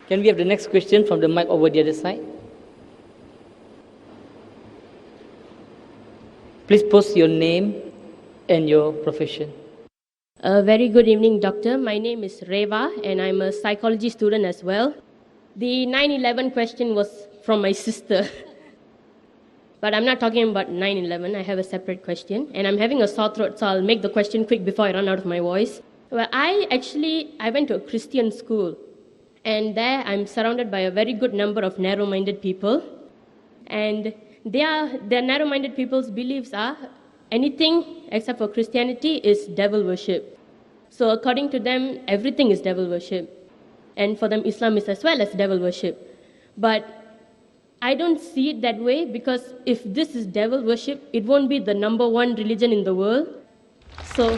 Can we have the next question from the mic over the other side? Please post your name and your profession. A very good evening, Doctor. My name is Reva, and I'm a psychology student as well. The 9/11 question was from my sister. But I'm not talking about 9/11. I have a separate question. And I'm having a sore throat, so I'll make the question quick before I run out of my voice. Well, I went to a Christian school. And there I'm surrounded by a very good number of narrow-minded people. And their narrow-minded people's beliefs are anything except for Christianity is devil worship. So according to them, everything is devil worship. And for them, Islam is as well as devil worship. But I don't see it that way, because if this is devil worship, it won't be the number one religion in the world. So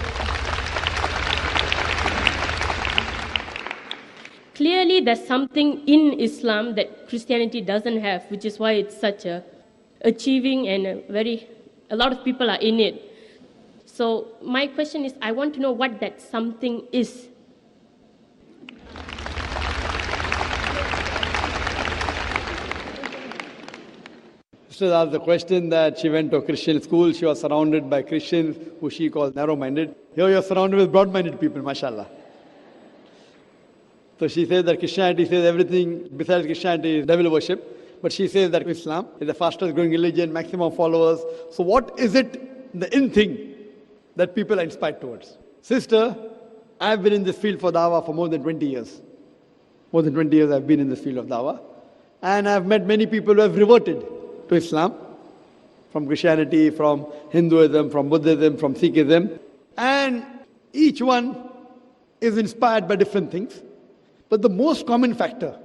clearly there's something in Islam that Christianity doesn't have, which is why it's such a achieving and a lot of people are in it. So my question is, I want to know what that something is. Sister asked the question that she went to a Christian school, she was surrounded by Christians who she calls narrow-minded. Here you're surrounded with broad-minded people, mashallah. So she says that Christianity says everything besides Christianity is devil worship. But she says that Islam is the fastest growing religion, maximum followers. So what is it, the in thing, that people are inspired towards? Sister, I've been in this field for dawah for more than 20 years. More than 20 years I've been in this field of dawah. And I've met many people who have reverted to Islam, from Christianity, from Hinduism, from Buddhism, from Sikhism. And each one is inspired by different things. But the most common factor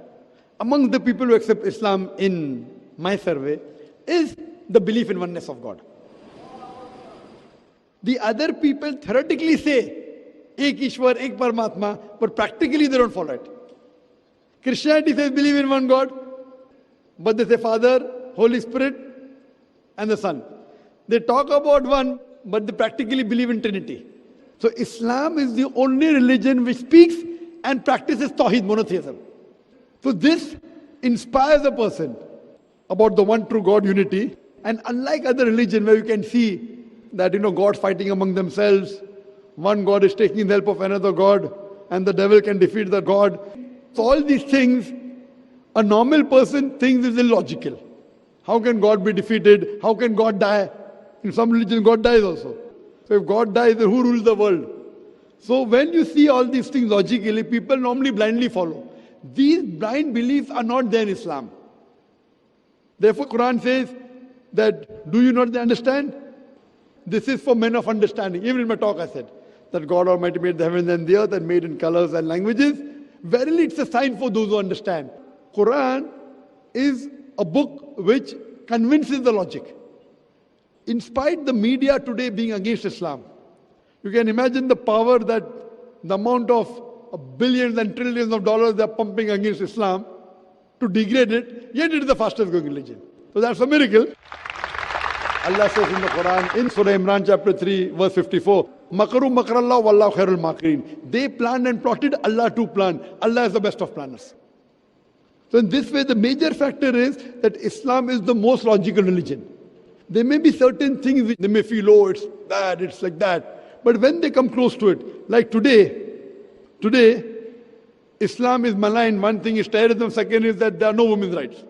among the people who accept Islam in my survey is the belief in oneness of God. The other people theoretically say, Ek Ishwar, Ek Paramatma, but practically they don't follow it. Christianity says believe in one God, but they say Father, Holy Spirit, and the Son. They talk about one, but they practically believe in Trinity. So Islam is the only religion which speaks and practices Tawheed, monotheism. So this inspires a person about the one true God unity. And unlike other religion where you can see that, God fighting among themselves, one God is taking the help of another God, and the devil can defeat the God. So all these things, a normal person thinks is illogical. How can God be defeated? How can God die? In some religions, God dies also. So if God dies, then who rules the world? So when you see all these things logically, people normally blindly follow. These blind beliefs are not there in Islam. Therefore, Quran says that, do you not understand? This is for men of understanding. Even in my talk I said that God Almighty made the heavens and the earth and made in colors and languages. Verily, it's a sign for those who understand. Quran is a book which convinces the logic. In spite the media today being against Islam, you can imagine the power that the amount of billions and trillions of dollars they are pumping against Islam to degrade it, yet it is the fastest growing religion. So that's a miracle. Allah says in the Quran, in Surah Imran chapter 3, verse 54, Makaru makarallah wallahu khairul makirin. They planned and plotted, Allah too planned. Allah is the best of planners. So in this way, the major factor is that Islam is the most logical religion. There may be certain things which they may feel, oh, it's bad, it's like that. But when they come close to it, like today, Islam is maligned. One thing is terrorism, second is that there are no women's rights.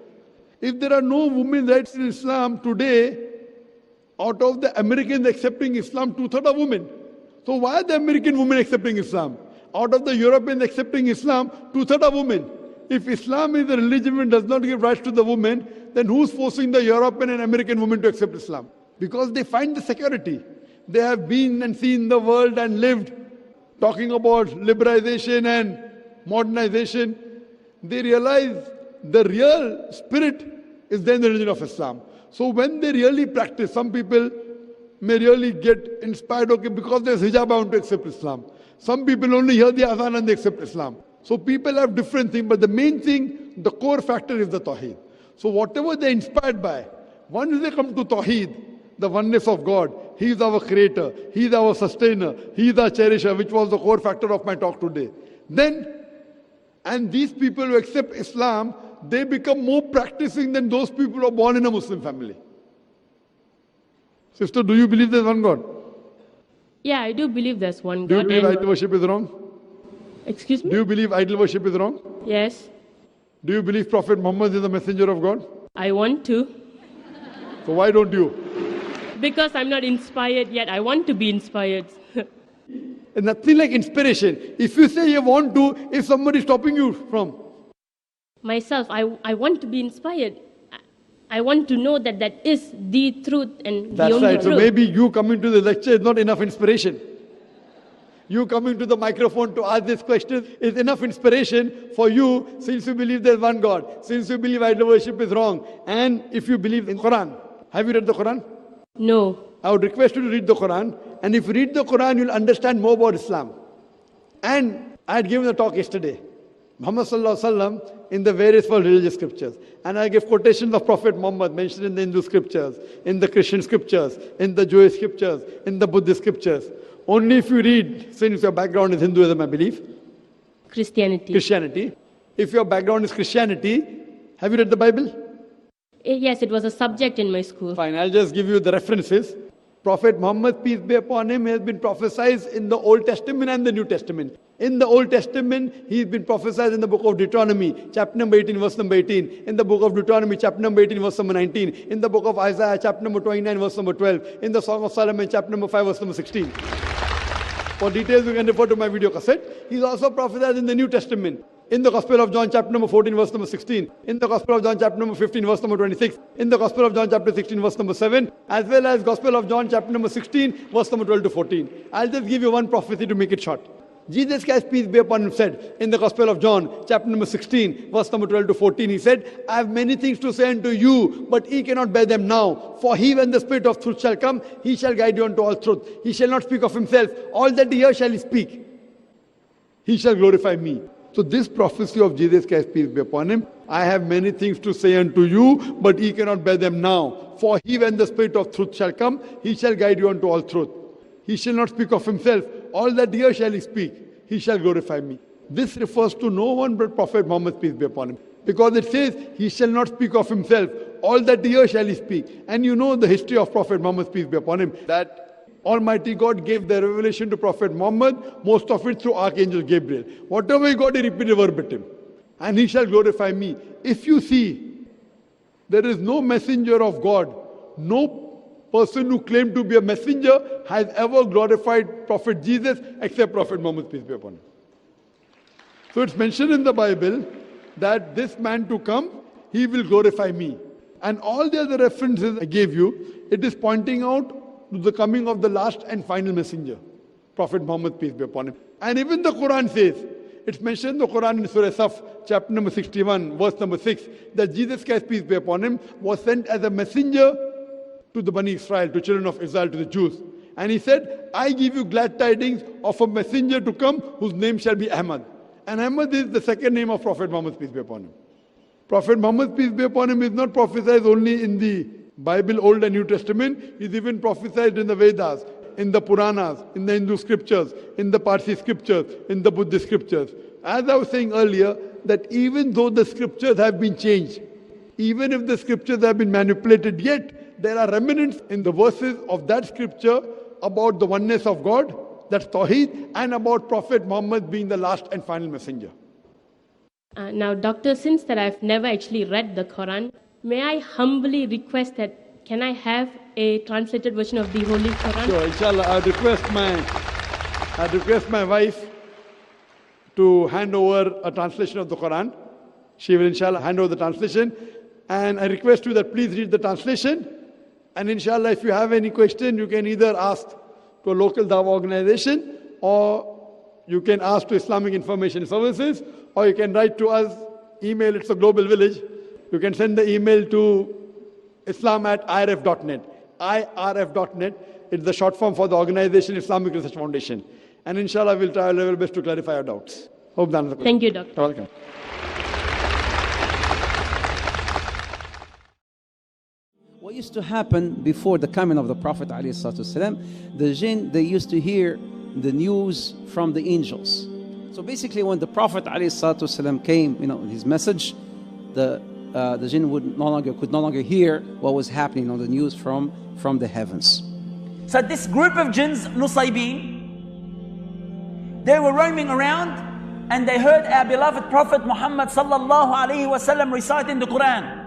If there are no women's rights in Islam today, out of the Americans accepting Islam, 2/3 are women. So why are the American women accepting Islam? Out of the Europeans accepting Islam, 2/3 are women. If Islam is a religion which does not give rights to the women, then who's forcing the European and American women to accept Islam? Because they find the security. They have been and seen the world and lived. Talking about liberalization and modernization, they realize the real spirit is then the religion of Islam. So when they really practice, some people may really get inspired, okay, because there's hijab, I want to accept Islam. Some people only hear the azan and they accept Islam. So people have different things, but the main thing, the core factor is the Tawheed. So whatever they're inspired by, once they come to Tawheed, the oneness of God, He is our creator, He is our sustainer, He is our cherisher, which was the core factor of my talk today. Then And these people who accept Islam, they become more practicing than those people who are born in a Muslim family. Sister, do you believe there's one God? Yeah, I do believe there's one Do you God. believe and- idol worship is wrong? Excuse me? Do you believe idol worship is wrong? Yes, Do you believe Prophet Muhammad is the messenger of God? I want to. So why don't you? Because I'm not inspired yet. I want to be inspired. It's nothing like inspiration. If you say you want to, if somebody is stopping you from, Myself, I want to be inspired. I want to know that that is the truth and that's the only right. So truth. maybe you coming to the lecture is not enough inspiration. You coming to the microphone to ask this question is enough inspiration for you, since you believe there's one God, since you believe idol worship is wrong, and if you believe in Quran. Have you read the Quran? No. I would request you to read the Quran, and if you read the Quran, you'll understand more about Islam. And I had given a talk yesterday, Muhammad Sallallahu Alaihi Wasallam, in the various world religious scriptures. And I gave quotations of Prophet Muhammad mentioned in the Hindu scriptures, in the Christian scriptures, in the Jewish scriptures, in the Buddhist scriptures. Only if you read, since your background is Hinduism, I believe, Christianity. If your background is Christianity, have you read the Bible? Yes, it was a subject in my school. Fine, I'll just give you the references. Prophet Muhammad, peace be upon him, has been prophesied in the Old Testament and the New Testament. In the Old Testament, he's been prophesied in the book of Deuteronomy, chapter number 18, verse number 18. In the book of Deuteronomy, chapter number 18, verse number 19. In the book of Isaiah, chapter number 29, verse number 12. In the Song of Solomon, chapter number 5, verse number 16. For details, you can refer to my video cassette. He's also prophesied in the New Testament. In the Gospel of John, chapter number 14, verse number 16. In the Gospel of John, chapter number 15, verse number 26. In the Gospel of John, chapter 16, verse number 7. As well as Gospel of John, chapter number 16, verse number 12 to 14. I'll just give you one prophecy to make it short. Jesus Christ, peace be upon him, said in the Gospel of John, chapter number 16, verse number 12 to 14, he said, I have many things to say unto you, but ye cannot bear them now. For he, when the Spirit of truth shall come, he shall guide you unto all truth. He shall not speak of himself. All that he hears shall he speak. He shall glorify me. So this prophecy of Jesus Christ, peace be upon him, I have many things to say unto you, but ye cannot bear them now. For he, when the Spirit of truth shall come, he shall guide you unto all truth. He shall not speak of himself. All that he hears shall he speak. He shall glorify me. This refers to no one but Prophet Muhammad, peace be upon him. Because it says, he shall not speak of himself. All that he hears shall he speak. And you know the history of Prophet Muhammad, peace be upon him, that Almighty God gave the revelation to Prophet Muhammad, most of it through Archangel Gabriel. Whatever he got, he repeated verbatim. And he shall glorify me. If you see, there is no messenger of God, no person who claimed to be a messenger has ever glorified Prophet Jesus except Prophet Muhammad, peace be upon him. So it's mentioned in the Bible that this man to come, he will glorify me. And all the other references I gave you, it is pointing out to the coming of the last and final messenger, Prophet Muhammad, peace be upon him. And even the Quran says, it's mentioned in the Quran in Surah Saf, chapter number 61, verse number 6, that Jesus Christ, peace be upon him, was sent as a messenger to the Bani Israel, to children of Israel, to the Jews. And he said, I give you glad tidings of a messenger to come whose name shall be Ahmad. And Ahmad is the second name of Prophet Muhammad, peace be upon him. Prophet Muhammad, peace be upon him, is not prophesied only in the Bible, Old and New Testament. He's even prophesied in the Vedas, in the Puranas, in the Hindu scriptures, in the Parsi scriptures, in the Buddhist scriptures. As I was saying earlier, that even though the scriptures have been changed, even if the scriptures have been manipulated, yet there are remnants in the verses of that scripture about the oneness of God, that's Tawheed, and about Prophet Muhammad being the last and final messenger. Now, Doctor, since that I've never actually read the Quran, may I humbly request that can I have a translated version of the Holy Quran? Sure, inshallah, I'd request my wife to hand over a translation of the Quran. She will inshallah hand over the translation. And I request you that please read the translation. And inshallah, if you have any question, you can either ask to a local Dawah organization, or you can ask to Islamic Information Services, or you can write to us, email, it's a global village. You can send the email to islam@irf.net. irf.net, it's the short form for the organization Islamic Research Foundation. And inshallah, we'll try our level best to clarify our doubts. Hope that answers the question. Thank you, Doctor. You're welcome. What used to happen before the coming of the Prophet ﷺ, the jinn, they used to hear the news from the angels. So basically, when the Prophet ﷺ came, with his message, the jinn could no longer hear what was happening on the news from the heavens. So this group of jinns, Nusaybin, they were roaming around and they heard our beloved Prophet Muhammad sallallahu alaihi wasallam reciting the Quran.